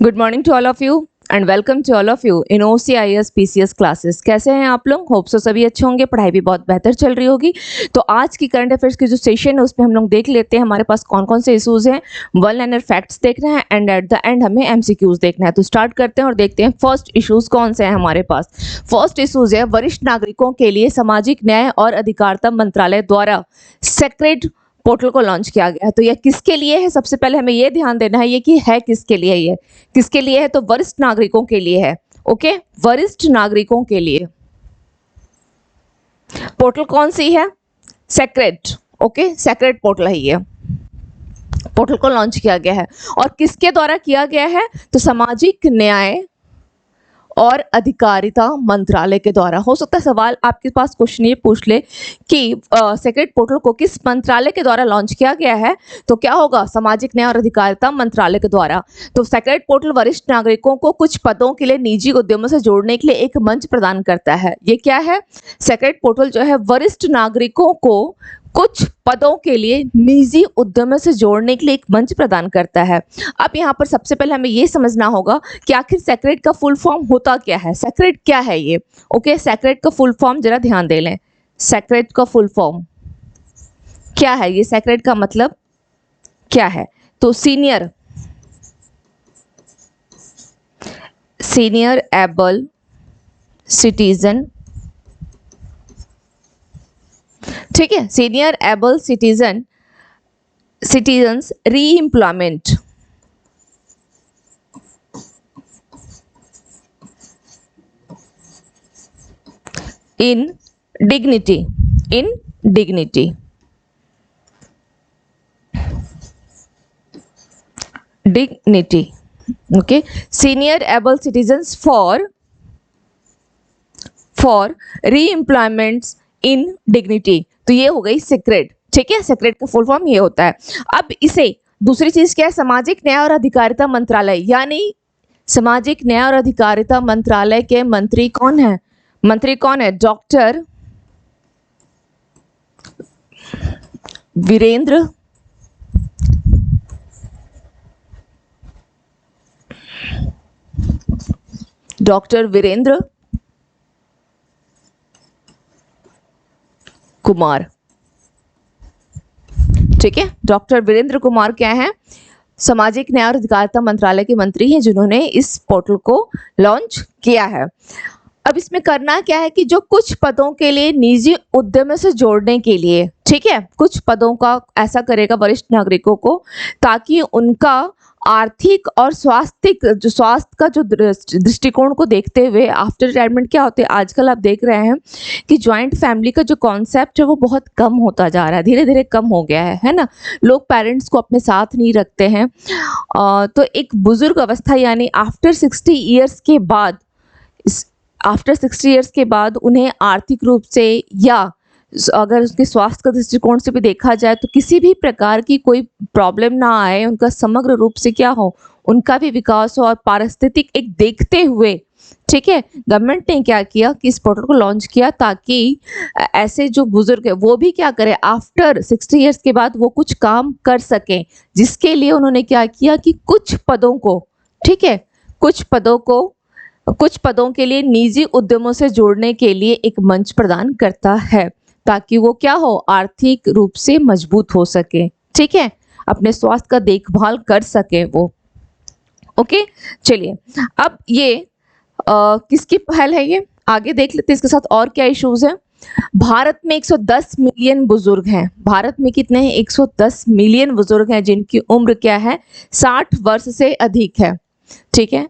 Good morning to all of you and welcome to all of you in OCIS PCS classes. कैसे हैं आप लोग? Hope so सभी अच्छे होंगे, पढ़ाई भी बहुत बेहतर चल रही होगी। तो आज की करंट अफेयर्स की जो सेशन है उसमें हम लोग देख लेते हैं हमारे पास कौन कौन से इशूज हैं। वन लाइनर फैक्ट्स देखना है एंड एट द एंड हमें MCQs देखना है। तो स्टार्ट करते हैं और देखते हैं फर्स्ट इशूज कौन से हैं हमारे पास। फर्स्ट इशूज है वरिष्ठ नागरिकों के लिए सामाजिक न्याय और अधिकारिता मंत्रालय द्वारा सेक्रेड पोर्टल को लॉन्च किया गया है। तो यह किसके लिए है? सबसे पहले हमें यह ध्यान देना है ये कि है किसके लिए, ये किसके लिए है? तो वरिष्ठ नागरिकों के लिए है। ओके, वरिष्ठ नागरिकों के लिए पोर्टल कौन सी है? सेक्रेड। ओके, सेक्रेड पोर्टल है ये। पोर्टल को लॉन्च किया गया है और किसके द्वारा किया गया है? तो सामाजिक न्याय और अधिकारिता मंत्रालय के द्वारा। हो सकता है सवाल आपके पास क्वेश्चन ये पूछ ले कि सेक्रेड पोर्टल को किस मंत्रालय के द्वारा लॉन्च किया गया है? तो क्या होगा? सामाजिक न्याय और अधिकारिता मंत्रालय के द्वारा। तो सेक्रेड पोर्टल वरिष्ठ नागरिकों को कुछ पदों के लिए निजी उद्यमों से जोड़ने के लिए एक मंच प्रदान करता है। ये क्या है? सेक्रेड पोर्टल जो है वरिष्ठ नागरिकों को कुछ पदों के लिए निजी उद्यमों से जोड़ने के लिए एक मंच प्रदान करता है। अब यहाँ पर सबसे पहले हमें ये समझना होगा कि आखिर सेक्रेड का फुल फॉर्म होता क्या है। सेक्रेड क्या है ये? ओके, सेक्रेड का फुल फॉर्म जरा ध्यान दे लें। सेक्रेड का फुल फॉर्म क्या है? ये सेक्रेड का मतलब क्या है? तो सीनियर एबल सिटीजन, ठीक है, senior able citizens re-employment in dignity okay, senior able citizens for re-employments in dignity. तो ये हो गई सेक्रेड, ठीक है। सेक्रेड का फुल फॉर्म ये होता है। अब इसे दूसरी चीज क्या है? सामाजिक न्याय और अधिकारिता मंत्रालय, यानी सामाजिक न्याय और अधिकारिता मंत्रालय के मंत्री कौन है? डॉक्टर वीरेंद्र कुमार, ठीक है। डॉक्टर वीरेंद्र कुमार क्या है? सामाजिक न्याय और अधिकारिता मंत्रालय के मंत्री हैं जिन्होंने इस पोर्टल को लॉन्च किया है। अब इसमें करना क्या है कि जो कुछ पदों के लिए निजी उद्यम से जोड़ने के लिए, ठीक है, कुछ पदों का ऐसा करेगा वरिष्ठ नागरिकों को ताकि उनका आर्थिक और स्वास्थ्य का जो दृष्टिकोण को देखते हुए आफ्टर रिटायरमेंट क्या होते हैं आजकल आप देख रहे हैं कि ज्वाइंट फैमिली का जो कॉन्सेप्ट है वो बहुत कम होता जा रहा है, धीरे धीरे कम हो गया है ना। लोग पेरेंट्स को अपने साथ नहीं रखते हैं। तो एक बुजुर्ग अवस्था यानी आफ्टर 60 ईयर्स के बाद उन्हें आर्थिक रूप से या अगर उसके स्वास्थ्य का दृष्टिकोण से भी देखा जाए तो किसी भी प्रकार की कोई प्रॉब्लम ना आए, उनका समग्र रूप से क्या हो, उनका भी विकास हो और पारिस्थितिक एक देखते हुए, ठीक है, गवर्नमेंट ने क्या किया कि इस पोर्टल को लॉन्च किया ताकि ऐसे जो बुजुर्ग है वो भी क्या करें, आफ्टर 60 ईयर्स के बाद वो कुछ काम कर सकें, जिसके लिए उन्होंने क्या किया कि कुछ पदों को, ठीक है, कुछ पदों के लिए निजी उद्यमों से जोड़ने के लिए एक मंच प्रदान करता है ताकि वो क्या हो, आर्थिक रूप से मजबूत हो सके, ठीक है, अपने स्वास्थ्य का देखभाल कर सके वो। ओके, चलिए अब ये किसकी पहल है? ये आगे देख लेते हैं। इसके साथ और क्या इश्यूज हैं? भारत में 110 मिलियन बुजुर्ग हैं। भारत में कितने हैं? 110 मिलियन बुजुर्ग हैं जिनकी उम्र क्या है, 60 वर्ष से अधिक है, ठीक है।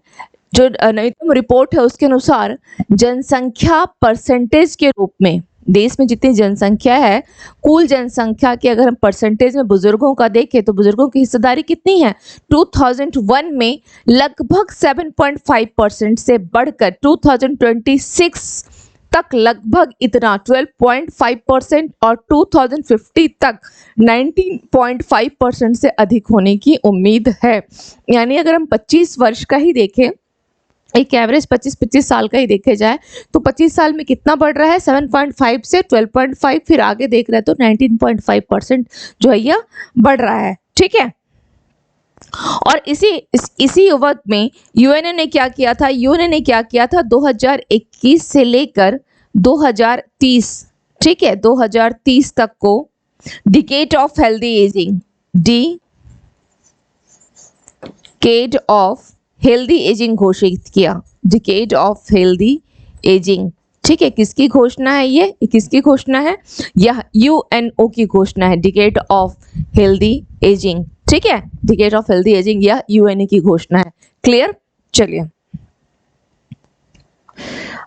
जो नवीनतम रिपोर्ट है उसके अनुसार जनसंख्या परसेंटेज के रूप में देश में जितनी जनसंख्या है, कुल जनसंख्या के अगर हम परसेंटेज में बुजुर्गों का देखें तो बुजुर्गों की हिस्सेदारी कितनी है? 2001 में लगभग 7.5% से बढ़कर 2026 तक लगभग इतना 12.5% और 2050 तक 19.5% से अधिक होने की उम्मीद है। यानी अगर हम 25 वर्ष का ही देखें, एक एवरेज 25 साल का ही देखे जाए तो 25 साल में कितना बढ़ रहा है? 7.5 से 12.5, फिर आगे देख रहे हैं तो 19.5% जो है यह बढ़ रहा है, ठीक है। और इसी युवक में यूएनओ ने क्या किया था, 2021 से लेकर 2030, ठीक है, 2030 तक को decade of healthy ageing, decade of healthy ageing घोषित किया, डिकेड ऑफ हेल्दी एजिंग, ठीक है। किसकी घोषणा है ये किसकी घोषणा है, यह यूएनओ की घोषणा है, डिकेड ऑफ हेल्दी एजिंग, ठीक है, डिकेड ऑफ हेल्दी एजिंग यह यूएनओ की घोषणा है। क्लियर, चलिए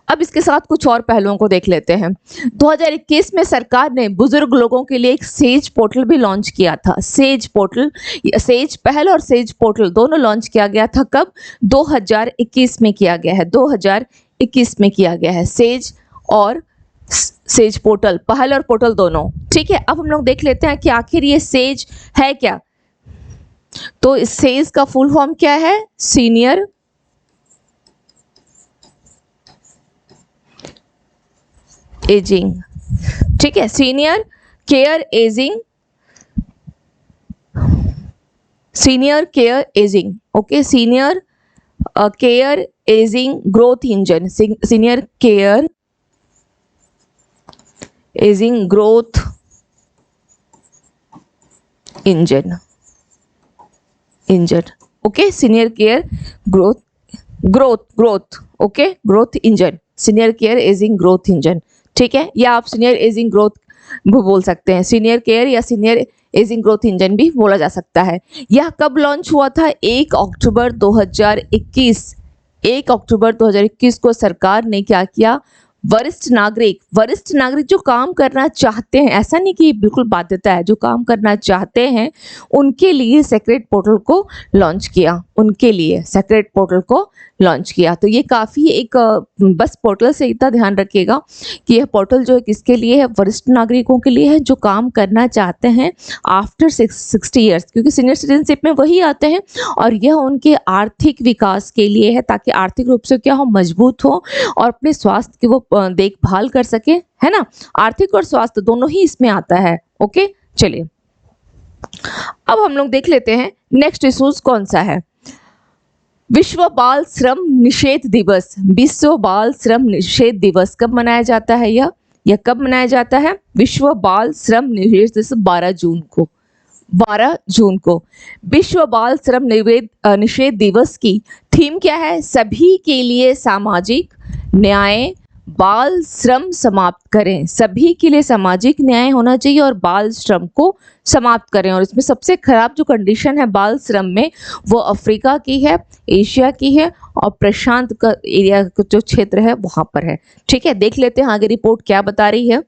अब इसके साथ कुछ और पहलुओं को देख लेते हैं। 2021 में सरकार ने बुजुर्ग लोगों के लिए एक सेज पोर्टल भी लॉन्च किया था। सेज पोर्टल, सेज पहल और सेज पोर्टल दोनों लॉन्च किया गया था। कब? 2021 में किया गया है, 2021 में किया गया है सेज और सेज पोर्टल, पहल और पोर्टल दोनों, ठीक है। अब हम लोग देख लेते हैं कि आखिर ये सेज है क्या। तो इस सेज का फुल फॉर्म क्या है? सीनियर एजिंग, ठीक है, senior care ageing, senior care ageing, okay, senior care ageing growth engine, senior care ageing growth engine, okay, senior care growth, okay, growth engine, senior care ageing growth engine, ठीक है, या आप senior ageing growth भी बोल सकते हैं, senior care या senior ageing growth engine भी बोला जा सकता है। यह कब लॉन्च हुआ था? 1 अक्टूबर 2021, 1 अक्टूबर 2021 को सरकार ने क्या किया, वरिष्ठ नागरिक जो काम करना चाहते हैं, ऐसा नहीं कि बिल्कुल बाध्यता है, जो काम करना चाहते हैं उनके लिए सेक्रेट पोर्टल को लॉन्च किया, उनके लिए सेक्रेट पोर्टल को लॉन्च किया। तो ये काफ़ी एक बस पोर्टल से इतना ध्यान रखिएगा कि यह पोर्टल जो है किसके लिए है, वरिष्ठ नागरिकों के लिए है जो काम करना चाहते हैं आफ्टर 60 ईयर्स, क्योंकि सीनियर सिटीजनशिप में वही आते हैं, और यह उनके आर्थिक विकास के लिए है, ताकि आर्थिक रूप से क्या हो, मजबूत हो और अपने स्वास्थ्य की वो देखभाल कर सके, है ना। आर्थिक और स्वास्थ्य दोनों ही इसमें आता है, ओके। चलिए अब हम लोग देख लेते हैं नेक्स्ट इशूज कौन सा है। विश्व बाल श्रम निषेध दिवस, विश्व बाल श्रम निषेध दिवस कब मनाया जाता है? यह कब मनाया जाता है? विश्व बाल श्रम निषेध दिवस 12 जून को, 12 जून को विश्व बाल श्रम निषेध दिवस की थीम क्या है? सभी के लिए सामाजिक न्याय, बाल श्रम समाप्त करें, सभी के लिए सामाजिक न्याय होना चाहिए और बाल श्रम को समाप्त करें। और इसमें सबसे खराब जो कंडीशन है बाल श्रम में वो अफ्रीका की है, एशिया की है और प्रशांत का एरिया जो क्षेत्र है वहां पर है, ठीक है। देख लेते हैं आगे रिपोर्ट क्या बता रही है।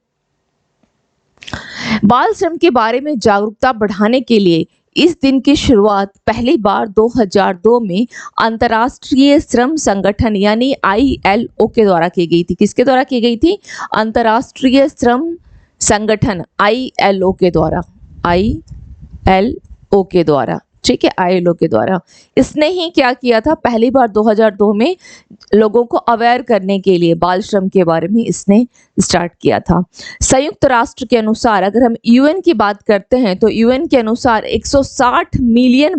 बाल श्रम के बारे में जागरूकता बढ़ाने के लिए इस दिन की शुरुआत पहली बार 2002 में अंतर्राष्ट्रीय श्रम संगठन यानी ILO के द्वारा की गई थी। किसके द्वारा की गई थी? अंतर्राष्ट्रीय श्रम संगठन ILO के द्वारा, ILO के द्वारा, ठीक है, ILO के द्वारा। इसने ही क्या किया था, पहली बार 2002 में लोगों को अवेयर करने के लिए बाल श्रम के बारे में इसने स्टार्ट किया था। संयुक्त राष्ट्र के अनुसार अगर हम UN की बात करते हैं तो UN के अनुसार 160 मिलियन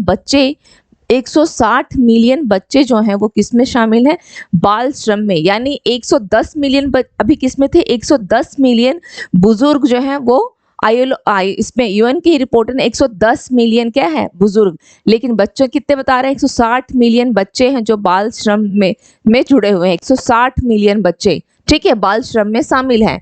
बच्चे जो हैं वो किस में शामिल हैं? बाल श्रम में। यानी 110 मिलियन अभी किस में थे? 110 मिलियन बुजुर्ग जो हैं वो इसमें UN की रिपोर्ट में 110 मिलियन क्या है? बुजुर्ग। लेकिन बच्चे कितने बता रहे हैं? 160 मिलियन बच्चे हैं जो बाल श्रम में जुड़े हुए हैं। 160 मिलियन बच्चे, ठीक है, बाल श्रम में शामिल हैं।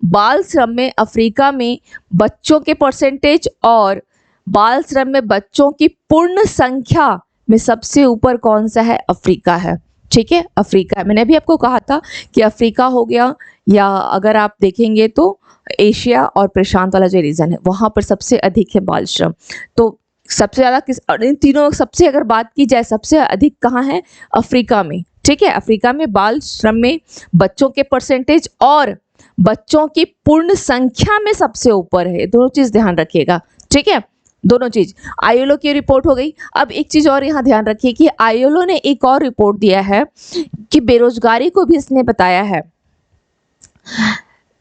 बाल श्रम में अफ्रीका में बच्चों के परसेंटेज और बाल श्रम में बच्चों की पूर्ण संख्या में सबसे ऊपर कौन सा है? अफ्रीका है, ठीक है, अफ्रीका। मैंने भी आपको कहा था कि अफ्रीका हो गया, या अगर आप देखेंगे तो एशिया और प्रशांत वाला जो रीजन है वहां पर सबसे अधिक है बाल श्रम। तो सबसे ज्यादा इन तीनों सबसे अगर बात की जाए सबसे अधिक कहाँ है? अफ्रीका में, ठीक है। अफ्रीका में बाल श्रम में बच्चों के परसेंटेज और बच्चों की पूर्ण संख्या में सबसे ऊपर है। दोनों चीज ध्यान रखिएगा, ठीक है, दोनों चीज। ILO की रिपोर्ट हो गई। अब एक चीज और यहाँ ध्यान रखिए कि ILO ने एक और रिपोर्ट दिया है कि बेरोजगारी को भी इसने बताया है।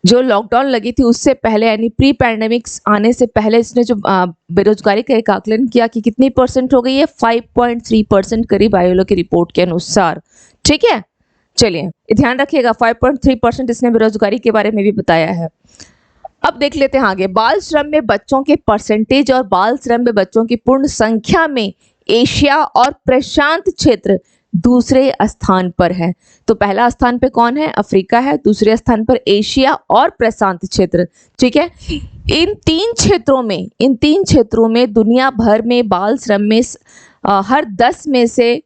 जो लॉकडाउन लगी थी उससे पहले यानी प्री पैंडेमिक्स आने से पहले इसने जो बेरोजगारी का एक आकलन किया कि कितनी परसेंट हो गई है, 5.3% करीब आईएलओ की रिपोर्ट के अनुसार। ठीक है, चलिए ध्यान रखिएगा 5.3% इसने बेरोजगारी के बारे में भी बताया है। अब देख लेते हैं आगे, बाल श्रम में बच्चों के परसेंटेज और बाल श्रम में बच्चों की पूर्ण संख्या में एशिया और प्रशांत क्षेत्र दूसरे स्थान पर है। तो पहला स्थान पे कौन है, अफ्रीका है, दूसरे स्थान पर एशिया और प्रशांत क्षेत्र। ठीक है, इन तीन क्षेत्रों में दुनिया भर में बाल श्रम में हर 10 में से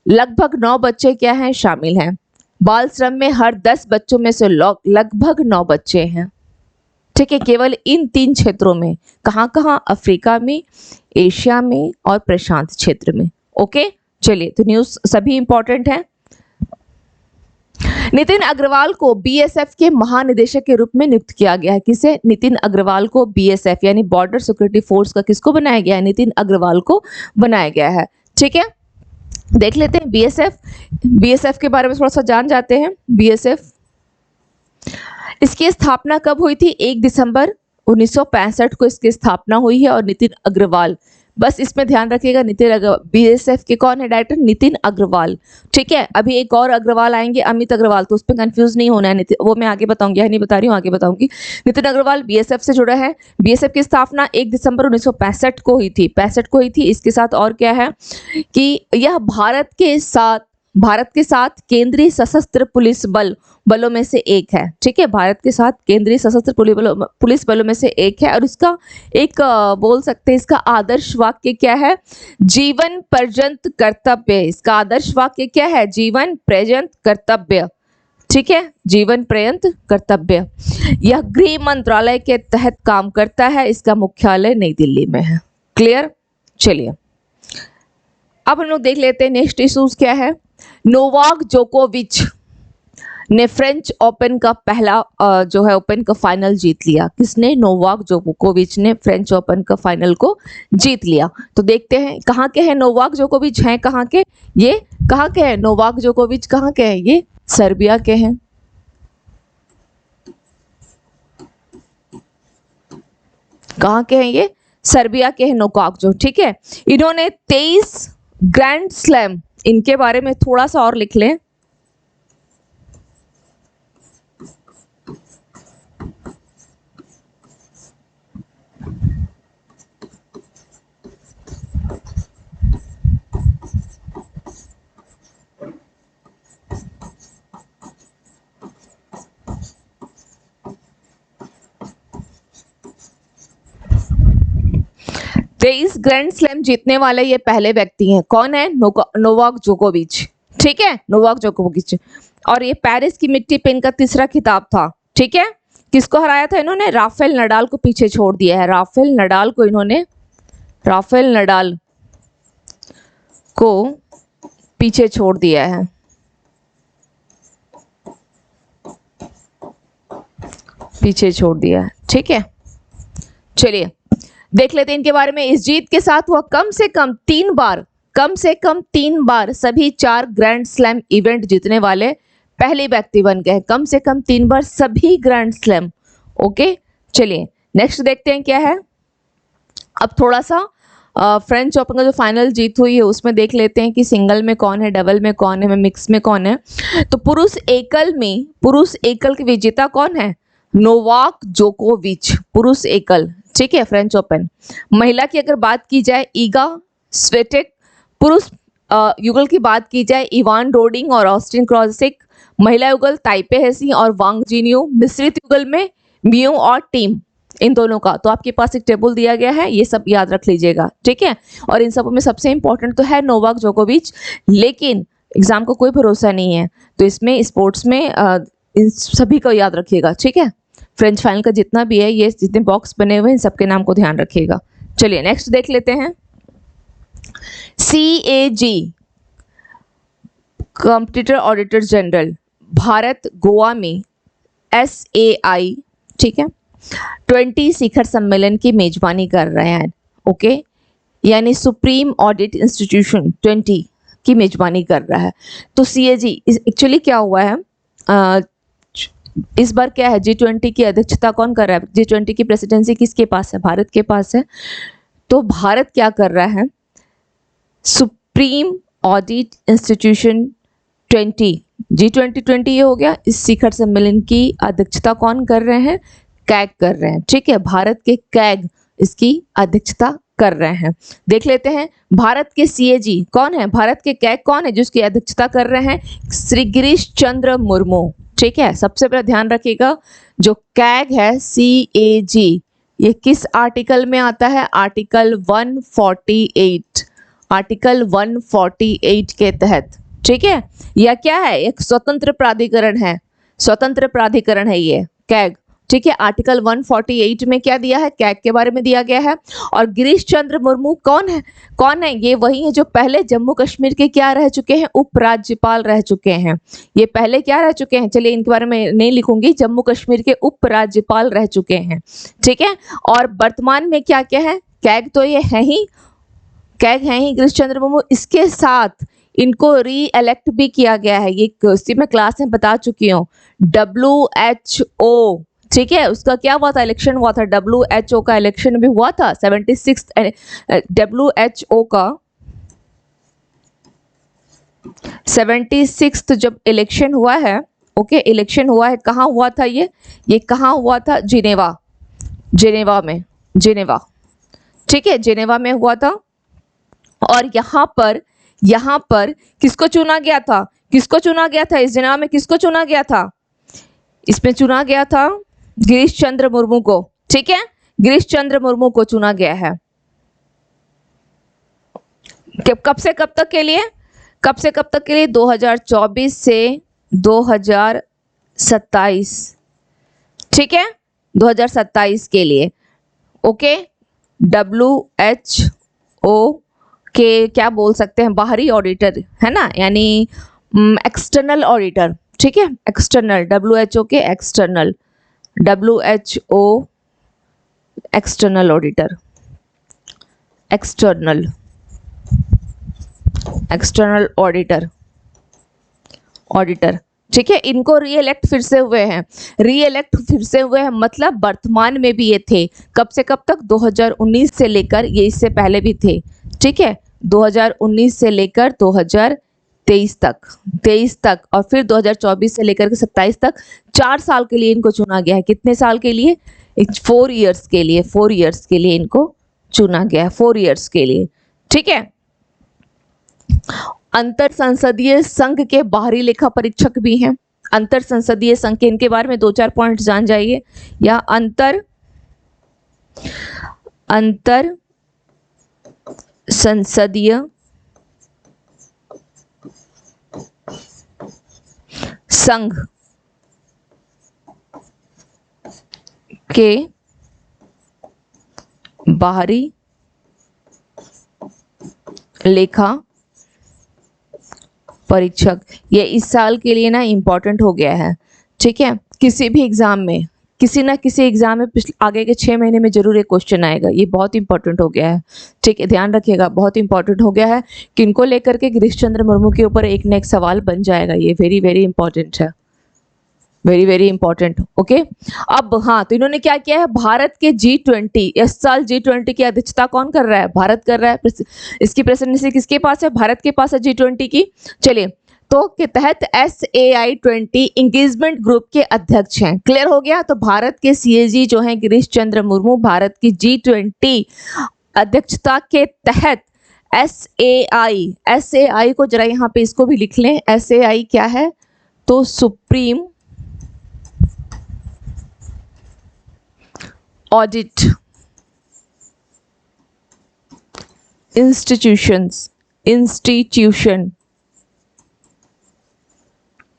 लगभग 9 बच्चे क्या हैं, शामिल हैं। बाल श्रम में हर 10 बच्चों में से लगभग 9 बच्चे हैं। ठीक है, केवल इन तीन क्षेत्रों में, कहाँ कहाँ, अफ्रीका में, एशिया में और प्रशांत क्षेत्र में। ओके, चलिए तो न्यूज़ सभी इंपॉर्टेंट है। नितिन अग्रवाल को बीएसएफ के महानिदेशक के रूप में नियुक्त किया गया है। किसे, नितिन अग्रवाल को बीएसएफ यानी बॉर्डर सिक्योरिटी फोर्स का किसको बनाया गया है, नितिन अग्रवाल को बनाया गया है। ठीक है, देख लेते हैं बीएसएफ के बारे में थोड़ा सा जान जाते हैं। बीएसएफ, इसकी स्थापना कब हुई थी, 1 दिसंबर 1965 को इसकी स्थापना हुई है। और नितिन अग्रवाल, बस इसमें ध्यान रखिएगा, नितिन अग्रवाल बीएसएफ के कौन है डायरेक्टर, नितिन अग्रवाल। ठीक है, अभी एक और अग्रवाल आएंगे, अमित अग्रवाल, तो उस पर कंफ्यूज नहीं होना है, वो मैं आगे बताऊंगी, नहीं बता रही हूँ, आगे बताऊंगी। नितिन अग्रवाल बीएसएफ से जुड़ा है। बीएसएफ की स्थापना 1 दिसंबर 1965 को हुई थी, 65 को हुई थी। इसके साथ और क्या है कि यह भारत के साथ केंद्रीय सशस्त्र पुलिस बलों में से एक है। ठीक है, भारत के साथ केंद्रीय सशस्त्र पुलिस बलों में से एक है। और इसका एक बोल सकते हैं, इसका आदर्श वाक्य क्या है, जीवन पर्यंत कर्तव्य। इसका आदर्श वाक्य क्या है, जीवन पर्यंत कर्तव्य। ठीक है, जीवन पर्यंत कर्तव्य। यह गृह मंत्रालय के तहत काम करता है। इसका मुख्यालय नई दिल्ली में है। क्लियर, चलिए अब हम लोग देख लेते हैं नेक्स्ट इश्यूज क्या है। नोवाक जोकोविच ने फ्रेंच ओपन का पहला जो है ओपन का फाइनल जीत लिया। किसने, नोवाक जोकोविच ने फ्रेंच ओपन का फाइनल को जीत लिया। तो देखते हैं कहाँ के हैं नोवाक जोकोविच, हैं कहाँ के, ये कहाँ के हैं नोवाक जोकोविच, कहाँ के हैं, ये सर्बिया के हैं। कहाँ के हैं ये, सर्बिया के हैं नोवाक जो। ठीक है, इन्होंने 23 ग्रैंड स्लैम, इनके बारे में थोड़ा सा और लिख लें। तेईस ग्रैंड स्लैम जीतने वाले ये पहले व्यक्ति हैं। कौन है, नोवाक जोकोविच। ठीक है, नोवाक जोकोविच। और ये पेरिस की मिट्टी पे इनका तीसरा खिताब था। ठीक है, किसको हराया था इन्होंने, राफेल नडाल को पीछे छोड़ दिया है। राफेल नडाल को पीछे छोड़ दिया है। पीछे छोड़ दिया है। ठीक है, चलिए देख लेते हैं इनके बारे में। इस जीत के साथ वह कम से कम तीन बार सभी 4 ग्रैंड स्लैम इवेंट जीतने वाले पहले व्यक्ति बन गए। कम से कम 3 बार सभी ग्रैंड स्लैम। ओके, चलिए नेक्स्ट देखते हैं क्या है। अब थोड़ा सा फ्रेंच ओपन का जो फाइनल जीत हुई है उसमें देख लेते हैं कि सिंगल में कौन है, डबल में कौन है, मिक्स में कौन है। तो पुरुष एकल के विजेता कौन है, नोवाक जोकोविच, पुरुष एकल। ठीक है, फ्रेंच ओपन। महिला की अगर बात की जाए ईगा स्वेटेक, पुरुष युगल की बात की जाए इवान डोडिंग और ऑस्टिन क्रॉसिक, महिला युगल ताइपे हेसी और वांग जिनियो, मिश्रित युगल में मियो और टीम, इन दोनों का। तो आपके पास एक टेबल दिया गया है, ये सब याद रख लीजिएगा। ठीक है, और इन सब में सबसे इंपॉर्टेंट तो है नोवाक जोकोविच, लेकिन एग्जाम को कोई भरोसा नहीं है, तो इसमें स्पोर्ट्स में इन सभी को याद रखिएगा। ठीक है, फ्रेंच फाइनल का जितना भी है, ये जितने बॉक्स बने हुए हैं, इन सबके नाम को ध्यान रखिएगा। चलिए नेक्स्ट देख लेते हैं। CAG competitor auditor general Bharat Goa में SAI, ठीक है, 20 शिखर सम्मेलन की मेजबानी कर रहे हैं। ओके, यानी सुप्रीम ऑडिट इंस्टीट्यूशन 20 की मेजबानी कर रहा है। तो CAG एक्चुअली क्या हुआ है, इस बार क्या है, G20 की अध्यक्षता कौन कर रहा है? G20 की प्रेसिडेंसी किसके पास है? भारत के पास है। तो भारत क्या कर रहा है? सुप्रीम ऑडिट इंस्टीट्यूशन 20, G20 ये हो गया। इस शिखर सम्मेलन की अध्यक्षता कौन कर रहे हैं? कैग कर रहे हैं। ठीक है, भारत के कैग इसकी अध्यक्षता कर रहे हैं। देख लेते हैं भारत के CAG कौन है, भारत के कैग कौन है जिसकी अध्यक्षता कर रहे हैं? श्री गिरीश चंद्र मुर्मू। ठीक है, सबसे पहले ध्यान रखिएगा जो कैग है CAG ये किस आर्टिकल में आता है? आर्टिकल 148, आर्टिकल 148 के तहत। ठीक है, यह क्या है? एक स्वतंत्र प्राधिकरण है, स्वतंत्र प्राधिकरण है ये कैग। ठीक है, आर्टिकल 148 में क्या दिया है? कैग के बारे में दिया गया है। और गिरीश चंद्र मुर्मू कौन है? कौन है ये? वही है जो पहले जम्मू कश्मीर के क्या रह चुके हैं? उपराज्यपाल रह चुके हैं। ये पहले क्या रह चुके हैं? चलिए इनके बारे में नहीं लिखूंगी, जम्मू कश्मीर के उपराज्यपाल रह चुके हैं। ठीक है, और वर्तमान में क्या क्या है? कैग तो ये है ही, कैग है ही गिरीश चंद्र मुर्मू। इसके साथ इनको री इलेक्ट भी किया गया है, ये इसी में क्लास में बता चुकी हूँ। WHO, ठीक है, उसका क्या हुआ था? इलेक्शन हुआ था। WHO का इलेक्शन भी हुआ था 76 WHO का 76 जब इलेक्शन हुआ है। ओके, इलेक्शन हुआ है, कहाँ हुआ था ये कहाँ हुआ था? जिनेवा, जिनेवा में, जिनेवा। ठीक है, जिनेवा में हुआ था। और यहाँ पर किसको चुना गया था? किसको चुना गया था? इस जिनेवा में किसको चुना गया था? इसमें चुना गया था गिरीश चंद्र मुर्मू को। ठीक है, गिरीश चंद्र मुर्मू को चुना गया है। कब से कब तक के लिए? कब से कब तक के लिए? 2024 से 2027। ठीक है, 2027 के लिए। ओके, WHO के क्या बोल सकते हैं? बाहरी ऑडिटर है ना, यानी एक्सटर्नल ऑडिटर। ठीक है, एक्सटर्नल, WHO के external, WHO external auditor, external, external auditor, auditor. ठीक है, इनको रीइलेक्ट फिर से हुए हैं, रीइलेक्ट फिर से हुए हैं, मतलब वर्तमान में भी ये थे। कब से कब तक? 2019 से लेकर, ये इससे पहले भी थे। ठीक है, 2019 से लेकर 2023 तक, 23 तक, और फिर 2024 से लेकर के 27 तक 4 साल के लिए इनको चुना गया है। कितने साल के लिए? 4 इयर्स के लिए, 4 इयर्स के लिए इनको चुना गया है, 4 इयर्स के लिए। ठीक है, अंतर संसदीय संघ के बाहरी लेखा परीक्षक भी हैं। अंतर संसदीय संघ के, इनके बारे में 2-4 पॉइंट जान जाइए। या अंतर संसदीय संघ के बाहरी लेखा परीक्षक, ये इस साल के लिए ना इम्पोर्टेंट हो गया है। ठीक है, किसी भी एग्जाम में, किसी ना किसी एग्जाम में आगे के 6 महीने में जरूर एक क्वेश्चन आएगा, ये बहुत इंपॉर्टेंट हो गया है। ठीक है, ध्यान रखिएगा, बहुत इंपॉर्टेंट हो गया है। किनको लेकर के? गिरीश चंद्र मुर्मू के ऊपर एक न एक सवाल बन जाएगा, ये वेरी वेरी इंपॉर्टेंट है, वेरी वेरी इंपॉर्टेंट। ओके, अब हाँ, तो इन्होंने क्या किया है? भारत के G20, इस साल G20 की अध्यक्षता कौन कर रहा है? भारत कर रहा है। इसकी प्रेसिडेंसी किसके पास है? भारत के पास है G20 की। चलिए, तो के तहत SAI-20 इंगेजमेंट ग्रुप के अध्यक्ष हैं। क्लियर हो गया? तो भारत के CAG जो हैं गिरीश चंद्र मुर्मू, भारत की G20 अध्यक्षता के तहत SAI को जरा यहाँ पे इसको भी लिख लें। SAI क्या है? तो सुप्रीम ऑडिट इंस्टीट्यूशन,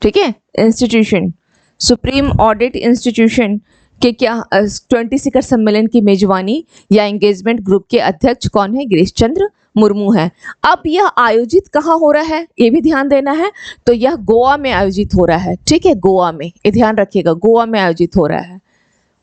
ठीक है, इंस्टीट्यूशन, सुप्रीम ऑडिट इंस्टीट्यूशन के क्या 20 शिखर सम्मेलन की मेजबानी या एंगेजमेंट ग्रुप के अध्यक्ष कौन है? गिरीश चंद्र मुर्मू है। अब यह आयोजित कहाँ हो रहा है, ये भी ध्यान देना है। तो यह गोवा में आयोजित हो रहा है। ठीक है, गोवा में, ये ध्यान रखिएगा, गोवा में आयोजित हो रहा है।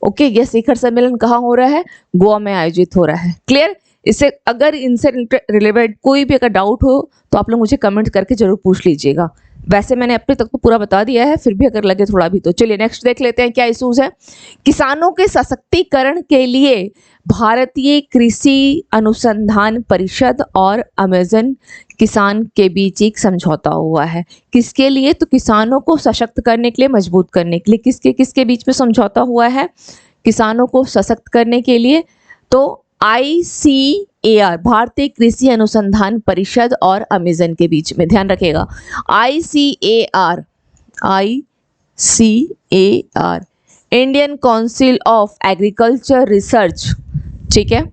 ओके, यह शिखर सम्मेलन कहाँ हो रहा है? गोवा में आयोजित हो रहा है। क्लियर? इससे अगर इनसे रिलेटेड कोई भी अगर डाउट हो तो आप लोग मुझे कमेंट करके जरूर पूछ लीजिएगा। वैसे मैंने अपने तक तो पूरा बता दिया है, फिर भी अगर लगे थोड़ा भी तो चलिए नेक्स्ट देख लेते हैं क्या इश्यूज है। किसानों के सशक्तिकरण के लिए भारतीय कृषि अनुसंधान परिषद और अमेजन किसान के बीच एक समझौता हुआ है। किसके लिए? तो किसानों को सशक्त करने के लिए, मजबूत करने के लिए। किसके किसके बीच में समझौता हुआ है? किसानों को सशक्त करने के लिए तो ICAR भारतीय कृषि अनुसंधान परिषद और अमेजन के बीच में, ध्यान रखिएगा। ICAR Indian council of agriculture research, ठीक है।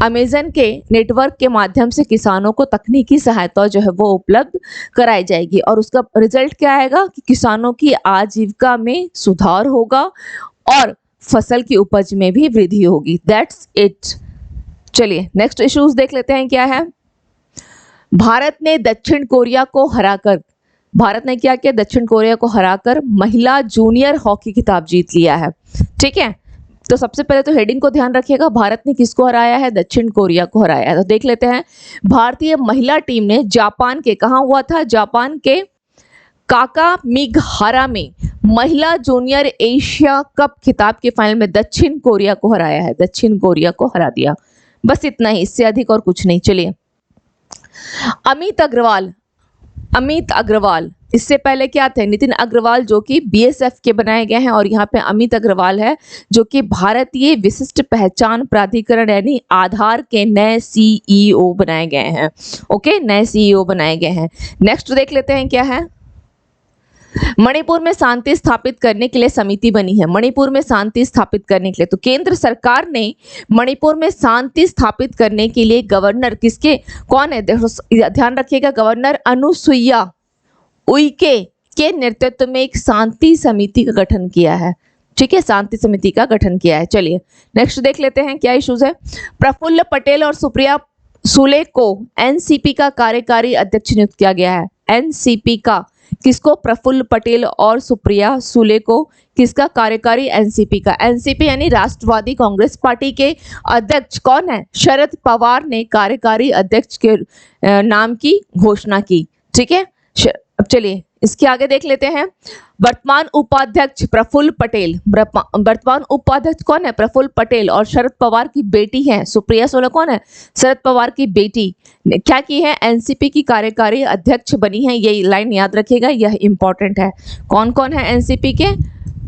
अमेजन के नेटवर्क के माध्यम से किसानों को तकनीकी सहायता जो है वो उपलब्ध कराई जाएगी और उसका रिजल्ट क्या आएगा कि किसानों की आजीविका में सुधार होगा और फसल की उपज में भी वृद्धि होगी। That's it. चलिए नेक्स्ट इश्यूज देख लेते हैं क्या है। भारत ने दक्षिण कोरिया को हराकर, भारत ने क्या किया? दक्षिण कोरिया को हराकर महिला जूनियर हॉकी खिताब जीत लिया है, ठीक है। तो सबसे पहले तो हेडिंग को ध्यान रखिएगा, भारत ने किसको हराया है? दक्षिण कोरिया को हराया है। तो देख लेते हैं। भारतीय महिला टीम ने जापान के, कहाँ हुआ था? जापान के काकामिगहारा में महिला जूनियर एशिया कप खिताब के फाइनल में दक्षिण कोरिया को हराया है। दक्षिण कोरिया को हरा दिया, बस इतना ही, इससे अधिक और कुछ नहीं। चलिए अमित अग्रवाल, इससे पहले क्या थे? नितिन अग्रवाल जो कि BSF के बनाए गए हैं और यहाँ पे अमित अग्रवाल है जो कि भारतीय विशिष्ट पहचान प्राधिकरण यानी आधार के नए CEO बनाए गए हैं। ओके, नए CEO बनाए गए हैं। नेक्स्ट देख लेते हैं क्या है। मणिपुर में शांति स्थापित करने के लिए समिति बनी है। मणिपुर में शांति स्थापित करने के लिए तो केंद्र सरकार ने मणिपुर में शांति स्थापित करने के लिए गवर्नर किसके, कौन है? ध्यान रखिएगा, गवर्नर अनुसुईया उइके के नेतृत्व में एक शांति समिति का गठन किया है, ठीक है। शांति समिति का गठन किया है। चलिए नेक्स्ट देख लेते हैं क्या इश्यूज है। प्रफुल्ल पटेल और सुप्रिया सुले को NCP का कार्यकारी अध्यक्ष नियुक्त किया गया है। NCP का किसको? प्रफुल्ल पटेल और सुप्रिया सुले को किसका? कार्यकारी NCP का। NCP यानी राष्ट्रवादी कांग्रेस पार्टी के अध्यक्ष कौन है? शरद पवार ने कार्यकारी अध्यक्ष के नाम की घोषणा की, ठीक है। अब चलिए इसके आगे देख लेते हैं। वर्तमान उपाध्यक्ष प्रफुल्ल पटेल, वर्तमान उपाध्यक्ष कौन है? प्रफुल्ल पटेल और शरद पवार की बेटी है सुप्रिया सुले, कौन है? शरद पवार की बेटी ने क्या की है? NCP की कार्यकारी अध्यक्ष बनी है। ये लाइन याद रखिएगा, यह इंपॉर्टेंट है। कौन कौन है NCP के?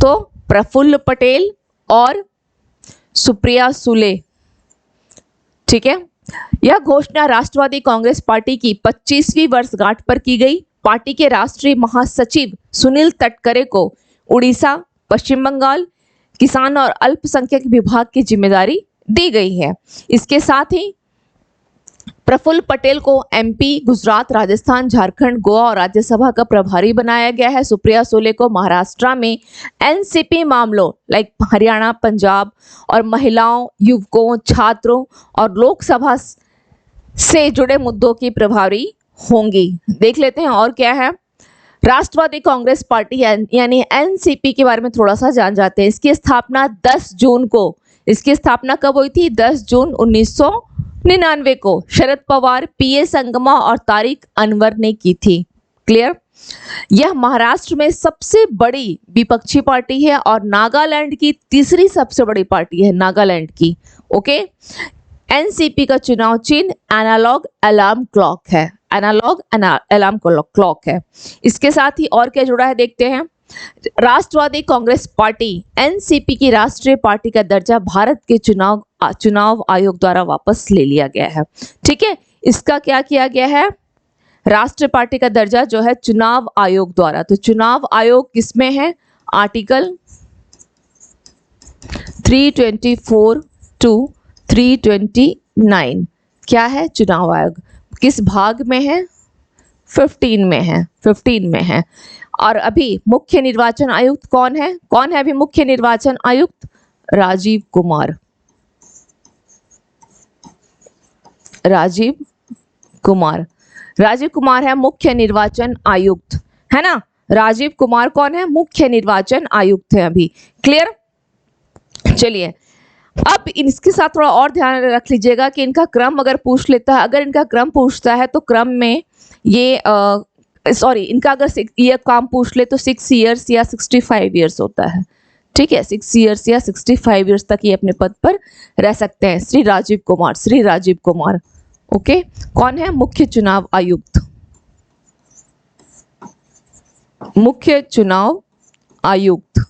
तो प्रफुल्ल पटेल और सुप्रिया सुले, ठीक है। यह घोषणा राष्ट्रवादी कांग्रेस पार्टी की 25वीं वर्षगांठ पर की गई। पार्टी के राष्ट्रीय महासचिव सुनील तटकरे को उड़ीसा, पश्चिम बंगाल, किसान और अल्पसंख्यक विभाग की जिम्मेदारी दी गई है। इसके साथ ही प्रफुल्ल पटेल को MP, गुजरात, राजस्थान, झारखंड, गोवा और राज्यसभा का प्रभारी बनाया गया है। सुप्रिया सुले को महाराष्ट्र में NCP मामलों लाइक हरियाणा, पंजाब और महिलाओं, युवकों, छात्रों और लोकसभा से जुड़े मुद्दों की प्रभारी होंगी। देख लेते हैं और क्या है। राष्ट्रवादी कांग्रेस पार्टी यानी NCP के बारे में थोड़ा सा जान जाते हैं। इसकी स्थापना 10 जून को, इसकी स्थापना कब हुई थी? 10 जून 1999 को शरद पवार, PA संगमा और तारिक अनवर ने की थी। क्लियर? यह महाराष्ट्र में सबसे बड़ी विपक्षी पार्टी है और नागालैंड की तीसरी सबसे बड़ी पार्टी है, नागालैंड की। ओके, NCP का चुनाव चिन्ह एनालॉग अलार्म क्लॉक है, एनालॉग अलार्म क्लॉक है। इसके साथ ही और क्या जुड़ा है देखते हैं। राष्ट्रवादी कांग्रेस पार्टी NCP की राष्ट्रीय पार्टी का दर्जा भारत के चुनाव आयोग द्वारा वापस ले लिया गया है, ठीक है। इसका क्या किया गया है? राष्ट्रीय पार्टी का दर्जा जो है चुनाव आयोग द्वारा। तो चुनाव आयोग किसमें है? आर्टिकल 324 टू 329 क्या है? चुनाव आयोग किस भाग में है? 15 में है, 15 में है। और अभी मुख्य निर्वाचन आयुक्त कौन है? कौन है अभी मुख्य निर्वाचन आयुक्त? राजीव कुमार। राजीव कुमार है मुख्य निर्वाचन आयुक्त, है ना। राजीव कुमार कौन है? मुख्य निर्वाचन आयुक्त है अभी। क्लियर? चलिए अब इसके साथ थोड़ा और ध्यान रख लीजिएगा कि इनका क्रम अगर पूछ लेता है, अगर इनका क्रम पूछता है तो क्रम में ये सॉरी, इनका अगर ये काम पूछ ले तो 6 ईयर्स या 65 ईयर्स होता है। ठीक है, 6 ईयर्स या 65 ईयर्स तक ये अपने पद पर रह सकते हैं। श्री राजीव कुमार, श्री राजीव कुमार। ओके, कौन है? मुख्य चुनाव आयुक्त, मुख्य चुनाव आयुक्त।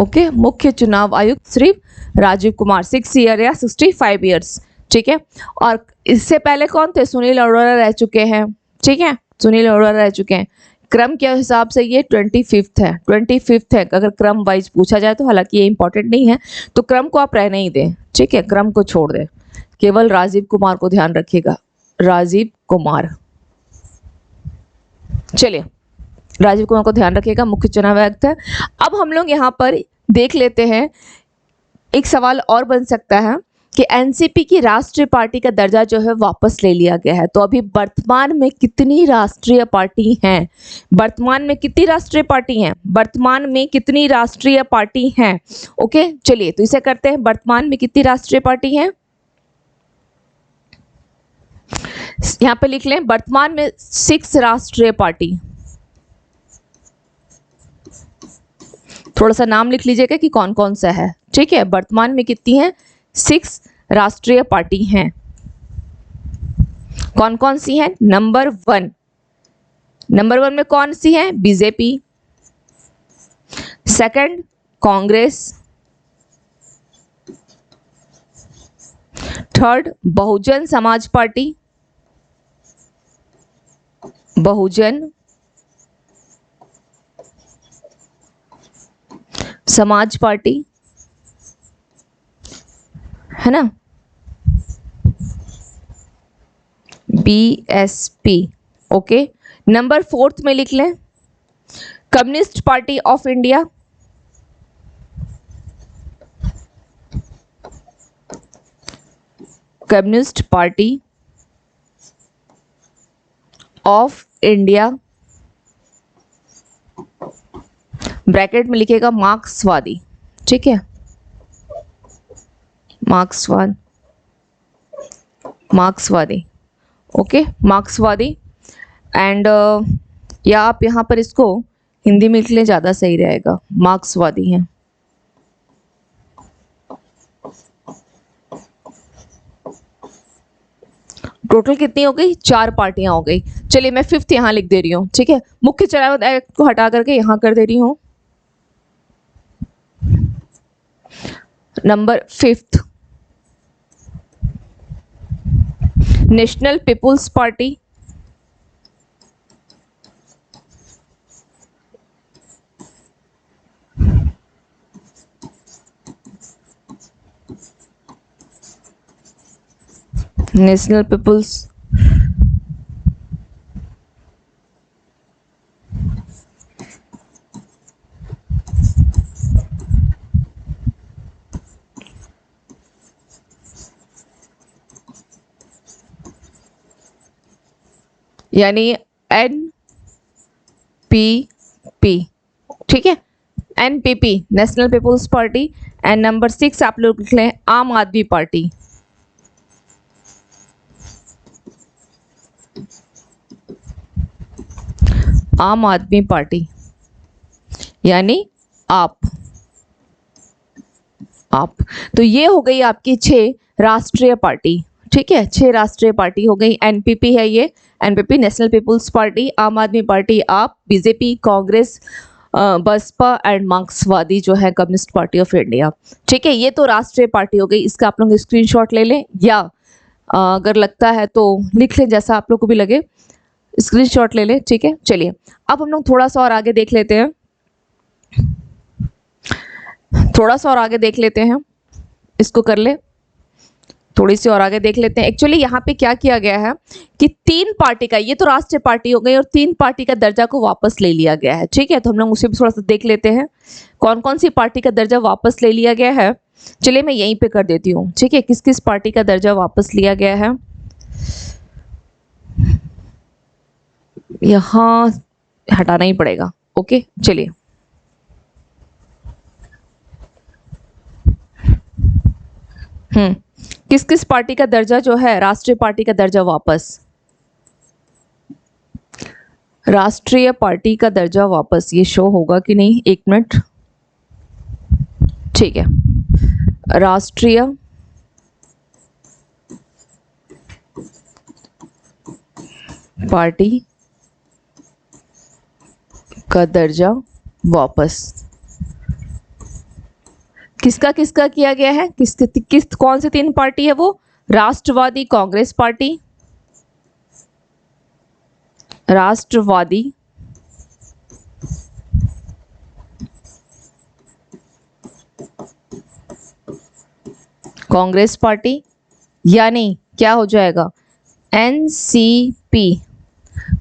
ओके, मुख्य चुनाव आयुक्त श्री राजीव कुमार, 6 ईयर या 65 ईयर्स। ठीक है, और इससे पहले कौन थे? सुनील अरोड़ा रह चुके हैं। ठीक है, सुनील अरोड़ा रह चुके हैं। क्रम के हिसाब से ये 25th है, 25th है अगर क्रम वाइज पूछा जाए तो। हालांकि ये इंपॉर्टेंट नहीं है तो क्रम को आप रहने ही दें। ठीक है, क्रम को छोड़ दें, केवल राजीव कुमार को ध्यान रखिएगा, राजीव कुमार। चलिए, राजीव कुमार को ध्यान रखिएगा, मुख्य चुनाव आयुक्त है। अब हम लोग यहाँ पर देख लेते हैं, एक सवाल और बन सकता है कि एनसीपी की राष्ट्रीय पार्टी का दर्जा जो है वापस ले लिया गया है। तो अभी वर्तमान में कितनी राष्ट्रीय पार्टी हैं? वर्तमान में कितनी राष्ट्रीय पार्टी हैं? वर्तमान में कितनी राष्ट्रीय पार्टी हैं? ओके, चलिए तो इसे करते हैं। वर्तमान में कितनी राष्ट्रीय पार्टी हैं? यहाँ पे लिख लें, वर्तमान में 6 राष्ट्रीय पार्टी। थोड़ा सा नाम लिख लीजिएगा कि कौन कौन सा है। ठीक है, वर्तमान में कितनी है? 6 राष्ट्रीय पार्टी हैं। कौन कौन सी हैं? नंबर 1 में कौन सी है? BJP. Second, Congress. Third, Bahujan Samaj party, Bahujan Samaj party, है ना, बीएसपी। ओके, नंबर 4 में लिख लें, communist party of India, communist party of India, bracket में लिखिएगा मार्क्सवादी। ठीक है, मार्क्सवादी। ओके, मार्क्सवादी। एंड या आप यहाँ पर इसको हिंदी में लिख लें, ज़्यादा सही रहेगा, मार्क्सवादी है। टोटल कितनी हो गई? 4 पार्टियां हो गई। चलिए मैं 5th यहाँ लिख दे रही हूँ। ठीक है, मुख्य चुनाव आयुक्त को हटा करके यहाँ कर दे रही हूँ number 5th, national people's party, national people's यानी NPP। ठीक है, NPP, national people's party. And number 6 आप लोग लिख लें, आम आदमी पार्टी। आम आदमी पार्टी यानी आप। तो ये हो गई आपकी 6 राष्ट्रीय पार्टी। ठीक है, 6 राष्ट्रीय पार्टी हो गई। एनपीपी है ये, एनपीपी नेशनल पीपुल्स पार्टी, आम आदमी पार्टी आप, बीजेपी, कांग्रेस, बसपा एंड मार्क्सवादी जो है कम्युनिस्ट पार्टी ऑफ इंडिया। ठीक है, ये तो राष्ट्रीय पार्टी हो गई। इसका आप लोग स्क्रीनशॉट ले लें या अगर लगता है तो लिख लें, जैसा आप लोग को भी लगे स्क्रीनशॉट ले लें। ठीक है, चलिए अब हम लोग थोड़ा सा और आगे देख लेते हैं, इसको कर ले, थोड़ी सी और आगे देख लेते हैं। एक्चुअली यहाँ पे क्या किया गया है कि 3 पार्टी का, ये तो राष्ट्रीय पार्टी हो गई और 3 पार्टी का दर्जा को वापस ले लिया गया है। ठीक है, तो हम लोग उसे भी थोड़ा सा देख लेते हैं, कौन कौन सी पार्टी का दर्जा वापस ले लिया गया है। चलिए मैं यहीं पे कर देती हूँ। ठीक है, किस किस पार्टी का दर्जा वापस लिया गया है, यहाँ हटाना ही पड़ेगा। ओके, चलिए किस किस पार्टी का दर्जा जो है, राष्ट्रीय पार्टी का दर्जा वापस, राष्ट्रीय पार्टी का दर्जा वापस, ये शो होगा कि नहीं, एक मिनट, ठीक है। राष्ट्रीय पार्टी का दर्जा वापस किसका किसका किया गया है, किस कौन सी 3 पार्टी है वो, राष्ट्रवादी कांग्रेस पार्टी, राष्ट्रवादी कांग्रेस पार्टी, यानी क्या हो जाएगा, एनसीपी,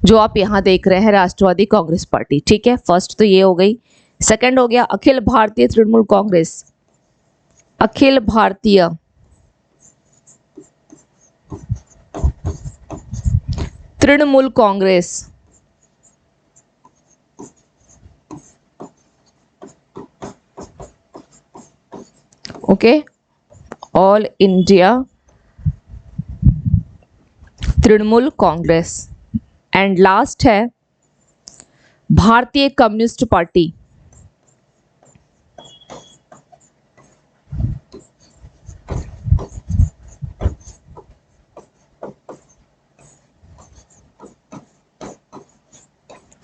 जो आप यहां देख रहे हैं राष्ट्रवादी कांग्रेस पार्टी। ठीक है, फर्स्ट तो ये हो गई। सेकंड हो गया Akhil Bharatiya Trinamool Congress, Akhil Bharatiya Trinamool Congress, okay, all India Trinamool Congress. And last है भारतीय कम्युनिस्ट पार्टी,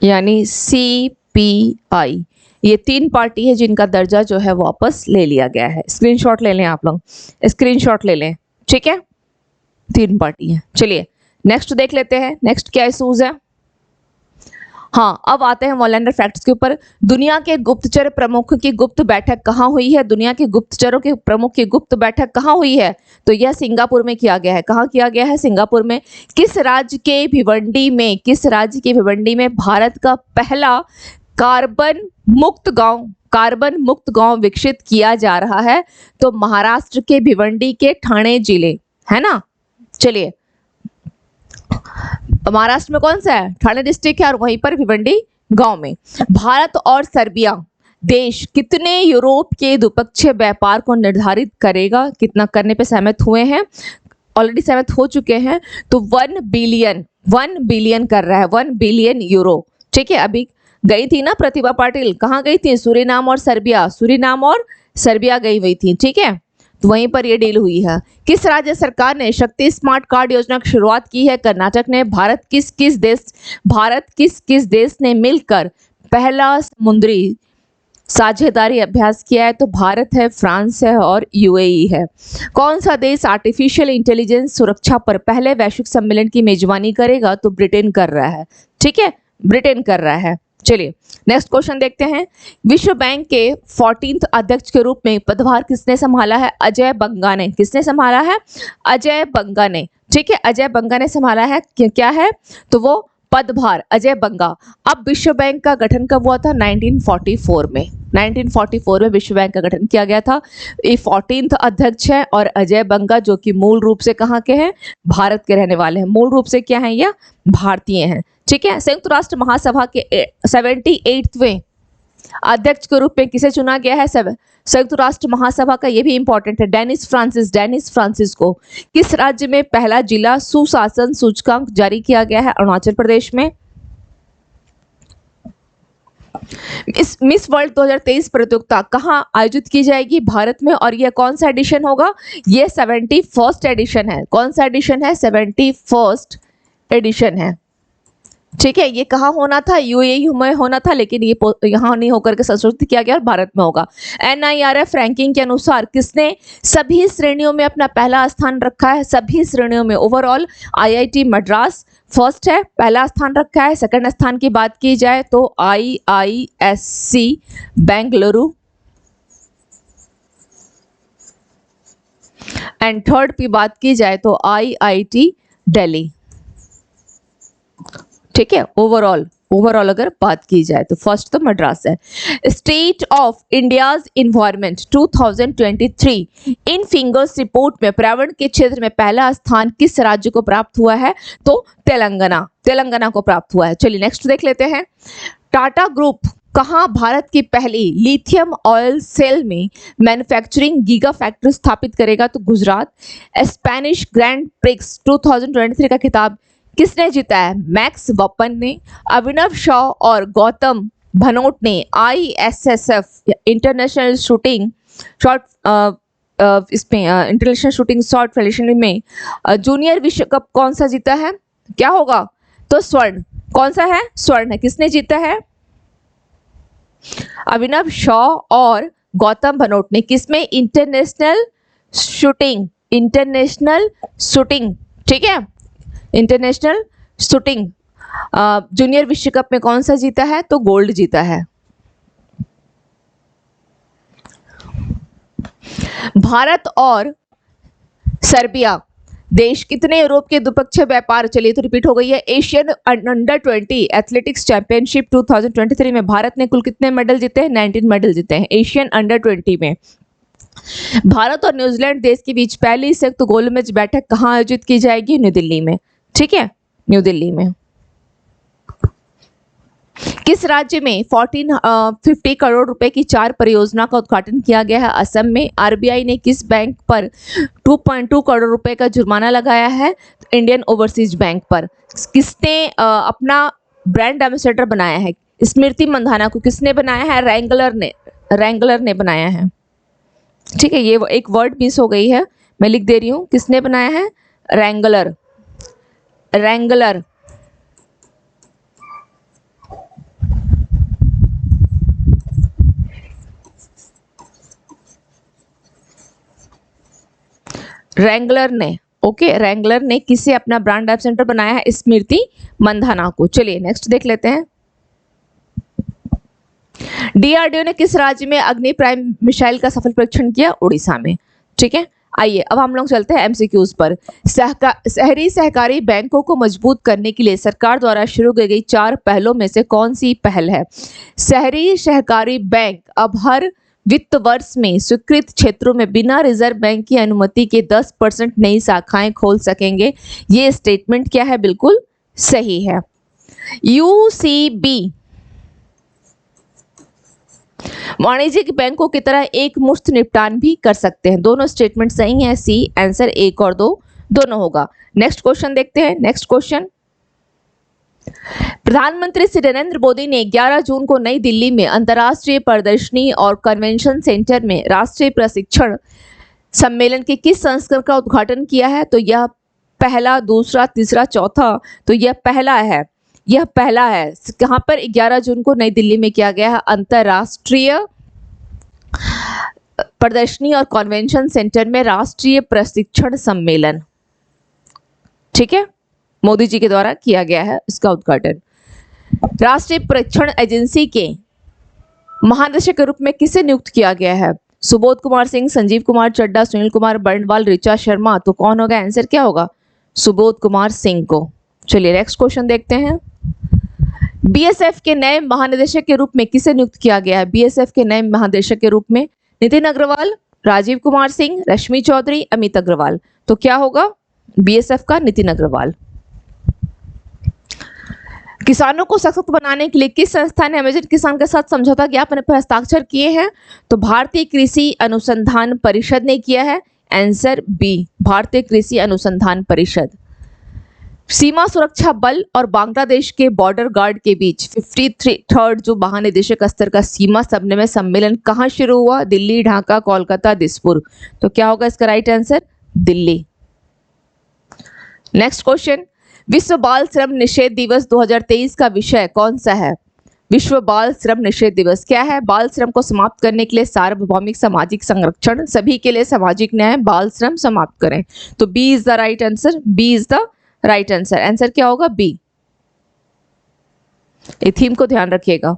यानी सीपीआई। ये 3 पार्टी है जिनका दर्जा जो है वापस ले लिया गया है। स्क्रीनशॉट ले लें आप लोग, स्क्रीनशॉट ले लें, ठीक है, 3 पार्टी है। चलिए नेक्स्ट देख लेते हैं, नेक्स्ट क्या इशूज है। हाँ, अब आते हैं वॉलेंडर फैक्ट्स के ऊपर। दुनिया के गुप्तचर प्रमुख की गुप्त बैठक कहाँ हुई है, दुनिया के गुप्तचरों के प्रमुख की गुप्त बैठक कहाँ हुई है, तो यह सिंगापुर में किया गया है। कहाँ किया गया है, सिंगापुर में। किस राज्य के भिवंडी में, किस राज्य के भिवंडी में भारत का पहला कार्बन मुक्त गांव विकसित किया जा रहा है, तो महाराष्ट्र के भिवंडी के ठाणे जिले, है ना। चलिए महाराष्ट्र में कौन सा है, ठाणे डिस्ट्रिक्ट है, और वहीं पर भिवंडी गांव में। भारत और सर्बिया देश कितने यूरोप के द्विपक्षीय व्यापार को निर्धारित करेगा, कितना करने पे सहमत हुए हैं, ऑलरेडी सहमत हो चुके हैं, तो 1 बिलियन कर रहा है, 1 बिलियन यूरो। ठीक है, अभी गई थी ना प्रतिभा पाटिल, कहाँ गई थी, सूरीनाम और सर्बिया गई हुई थी। ठीक है, तो वहीं पर ये डील हुई है। किस राज्य सरकार ने शक्ति स्मार्ट कार्ड योजना की शुरुआत की है, कर्नाटक ने। भारत किस किस देश ने मिलकर पहला समुद्री साझेदारी अभ्यास किया है, तो भारत है, फ्रांस है और यूएई है। कौन सा देश आर्टिफिशियल इंटेलिजेंस सुरक्षा पर पहले वैश्विक सम्मेलन की मेजबानी करेगा, तो ब्रिटेन कर रहा है। ठीक है, ब्रिटेन कर रहा है। चलिए नेक्स्ट क्वेश्चन देखते हैं। विश्व बैंक के 14th अध्यक्ष के रूप में पदभार किसने संभाला है, अजय बंगा ने। किसने संभाला है, अजय बंगा ने। ठीक है, अजय बंगा ने संभाला है। क्या है, तो वो पदभार अजय बंगा। अब विश्व बैंक का गठन कब हुआ था, 1944 में। 1944 में विश्व बैंक का गठन किया गया था। ये 14th अध्यक्ष है और अजय बंगा जो कि मूल रूप से कहाँ के हैं, भारत के रहने वाले हैं। मूल रूप से क्या है, यह भारतीय हैं। ठीक है, संयुक्त राष्ट्र महासभा के 78वें अध्यक्ष के रूप में किसे चुना गया है, संयुक्त राष्ट्र महासभा का, ये भी इंपॉर्टेंट है, डेनिस फ्रांसिस को। किस राज्य में पहला जिला सुशासन सूचकांक जारी किया गया है, अरुणाचल प्रदेश में। मिस वर्ल्ड 2023 प्रतियोगिता कहाँ आयोजित की जाएगी, भारत में, और यह कौन सा एडिशन होगा, यह 71st एडिशन है। कौन सा एडिशन है, 71st एडिशन है। ठीक है, ये कहाँ होना था, यूएई में होना था, लेकिन ये यहाँ नहीं होकर के संशोधित किया गया और भारत में होगा। NIRF रैंकिंग के अनुसार किसने सभी श्रेणियों में अपना पहला स्थान रखा है, सभी श्रेणियों में। ओवरऑल IIT मद्रास फर्स्ट है, पहला स्थान रखा है। सेकंड स्थान की बात की जाए तो IISc बेंगलुरु, एंड थर्ड की बात की जाए तो IIT दिल्ली। ठीक है, ओवरऑल अगर बात की जाए तो फर्स्ट तो मद्रास है। State of India's environment 2023 in fingers report में पर्यावरण के क्षेत्र में पहला स्थान किस राज्य को प्राप्त हुआ है, तो तेलंगाना को प्राप्त हुआ है। चलिए नेक्स्ट देख लेते हैं। टाटा ग्रुप कहाँ भारत की पहली लिथियम ऑयल सेल में मैन्युफैक्चरिंग गीगा फैक्ट्री स्थापित करेगा? तो गुजरात। स्पेनिश ग्रैंड प्रिक्स 2023 का खिताब किसने जीता है? मैक्स वर्स्टैपेन ने। अभिनव शॉ और गौतम भनोट ने ISSF इंटरनेशनल शूटिंग शॉर्ट इसमें इंटरनेशनल शूटिंग शॉर्ट फेडरेशन में जूनियर विश्व कप कौन सा जीता है? क्या होगा? तो स्वर्ण। कौन सा है? स्वर्ण है। किसने जीता है? अभिनव शॉ और गौतम भनोट ने। किसमें? इंटरनेशनल शूटिंग, ठीक है, इंटरनेशनल शूटिंग जूनियर विश्व कप में कौन सा जीता है? तो गोल्ड जीता है। भारत और सर्बिया देश कितने यूरोप के द्विपक्षीय व्यापार, चलिए तो रिपीट हो गई है, एशियन अंडर 20 एथलेटिक्स चैंपियनशिप 2023 में भारत ने कुल कितने मेडल जीते हैं? 19 मेडल जीते हैं एशियन अंडर 20 में। भारत और न्यूजीलैंड देश के बीच पहली संयुक्त गोलमेज बैठक कहाँ आयोजित की जाएगी? न्यू दिल्ली में, ठीक है, न्यू दिल्ली में। किस राज्य में 1450 करोड़ रुपए की 4 परियोजना का उद्घाटन किया गया है? असम में। आरबीआई ने किस बैंक पर 2.2 करोड़ रुपए का जुर्माना लगाया है? इंडियन ओवरसीज बैंक पर। किसने अपना ब्रांड एम्बेसडर बनाया है? स्मृति मंधाना को। किसने बनाया है? रैंगलर ने बनाया है, ठीक है। ये एक वर्ड मिस हो गई है, मैं लिख दे रही हूँ। किसने बनाया है? रैंगलर। रैंगलर ने, ओके, रैंगलर ने किसे अपना ब्रांड एम्बेसडर बनाया है? स्मृति मंधाना को। चलिए नेक्स्ट देख लेते हैं। डीआरडीओ ने किस राज्य में अग्नि प्राइम मिसाइल का सफल परीक्षण किया? उड़ीसा में, ठीक है। आइए अब हम लोग चलते हैं एमसीक्यूज पर। शहरी सहकारी बैंकों को मजबूत करने के लिए सरकार द्वारा शुरू की गई 4 पहलों में से कौन सी पहल है? शहरी सहकारी बैंक अब हर वित्त वर्ष में स्वीकृत क्षेत्रों में बिना रिजर्व बैंक की अनुमति के 10% नई शाखाएं खोल सकेंगे। ये स्टेटमेंट क्या है? बिल्कुल सही है। यूसीबी वाणिज्यिक बैंकों की तरह एक मुश्त निपटान भी कर सकते हैं। दोनों स्टेटमेंट सही है। सी आंसर 1 और 2 दोनों होगा। नेक्स्ट क्वेश्चन देखते हैं। नेक्स्ट क्वेश्चन, प्रधानमंत्री श्री नरेंद्र मोदी ने 11 जून को नई दिल्ली में अंतर्राष्ट्रीय प्रदर्शनी और कन्वेंशन सेंटर में राष्ट्रीय प्रशिक्षण सम्मेलन के किस संस्करण का उद्घाटन किया है? तो यह पहला, दूसरा, तीसरा, चौथा, तो यह पहला है। कहां पर? 11 जून को नई दिल्ली में किया गया है अंतर्राष्ट्रीय प्रदर्शनी और कन्वेंशन सेंटर में राष्ट्रीय प्रशिक्षण सम्मेलन, ठीक है, मोदी जी के द्वारा किया गया है इसका उद्घाटन। राष्ट्रीय प्रशिक्षण एजेंसी के महानिदेशक के रूप में किसे नियुक्त किया गया है? सुबोध कुमार सिंह, संजीव कुमार चड्डा, सुनील कुमार बर्णवाल, ऋचा शर्मा, तो कौन होगा? आंसर क्या होगा? सुबोध कुमार सिंह को। चलिए नेक्स्ट क्वेश्चन देखते हैं। बीएसएफ के नए महानिदेशक के रूप में किसे नियुक्त किया गया है? बीएसएफ के नए महानिदेशक के रूप में नितिन अग्रवाल, राजीव कुमार सिंह, रश्मि चौधरी, अमित अग्रवाल, तो क्या होगा? बीएसएफ का नितिन अग्रवाल। किसानों को सशक्त बनाने के लिए किस संस्था ने अमेजन किसान के साथ समझौता ज्ञापन पर हस्ताक्षर किए हैं? तो भारतीय कृषि अनुसंधान परिषद ने किया है। आंसर बी, भारतीय कृषि अनुसंधान परिषद। सीमा सुरक्षा बल और बांग्लादेश के बॉर्डर गार्ड के बीच 53rd जो महानिदेशक स्तर का सीमा समन्वय सम्मेलन कहाँ शुरू हुआ? दिल्ली, ढाका, कोलकाता, दिसपुर, तो क्या होगा इसका right answer? Delhi. Next question, विश्व बाल श्रम निषेध दिवस 2023 का विषय कौन सा है? विश्व बाल श्रम निषेध दिवस क्या है? बाल श्रम को समाप्त करने के लिए सार्वभौमिक सामाजिक संरक्षण, सभी के लिए सामाजिक न्याय, बाल श्रम समाप्त करें, तो B is the right answer. B is the right answer. Answer क्या होगा? बी। ये थीम को ध्यान रखिएगा।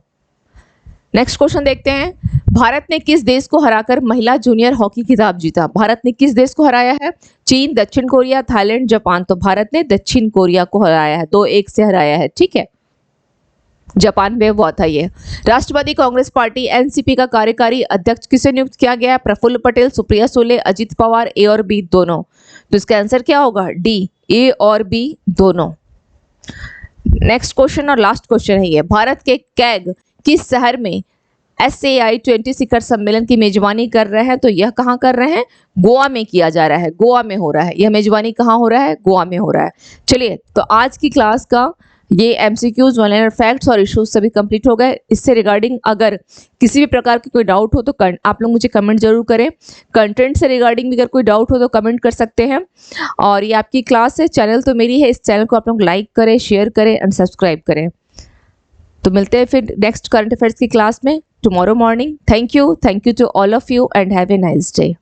नेक्स्ट क्वेश्चन देखते हैं। भारत ने किस देश को हराकर महिला जूनियर हॉकी खिताब जीता? भारत ने किस देश को हराया है? चीन, दक्षिण कोरिया, थाईलैंड, जापान, तो भारत ने दक्षिण कोरिया को हराया है, 2-1 से हराया है, ठीक है। जापान में हुआ था ये। राष्ट्रवादी कांग्रेस पार्टी एनसीपी का कार्यकारी अध्यक्ष किसे नियुक्त किया गया? प्रफुल्ल पटेल, सुप्रिया सुले, अजित पवार, ए और बी दोनों, तो इसका आंसर क्या होगा? डी, ए और बी दोनों। नेक्स्ट क्वेश्चन और लास्ट क्वेश्चन है ये। भारत के कैग किस शहर में SAI 20 शिखर सम्मेलन की मेजबानी कर रहे हैं? तो यह कहाँ कर रहे हैं? गोवा में किया जा रहा है, गोवा में हो रहा है। यह मेजबानी कहाँ हो रहा है? गोवा में हो रहा है। चलिए, तो आज की क्लास का ये MCQs, वन लाइनर फैक्ट्स और इश्यूज सभी कंप्लीट हो गए। इससे रिगार्डिंग अगर किसी भी प्रकार की कोई डाउट हो तो आप लोग मुझे कमेंट जरूर करें। कंटेंट से रिगार्डिंग भी अगर कोई डाउट हो तो कमेंट कर सकते हैं। और ये आपकी क्लास है, चैनल तो मेरी है, इस चैनल को आप लोग लाइक करें, शेयर करें एंड सब्सक्राइब करें। तो मिलते हैं फिर नेक्स्ट करंट अफेयर्स की क्लास में tomorrow morning. Thank you to all of you and have a nice day.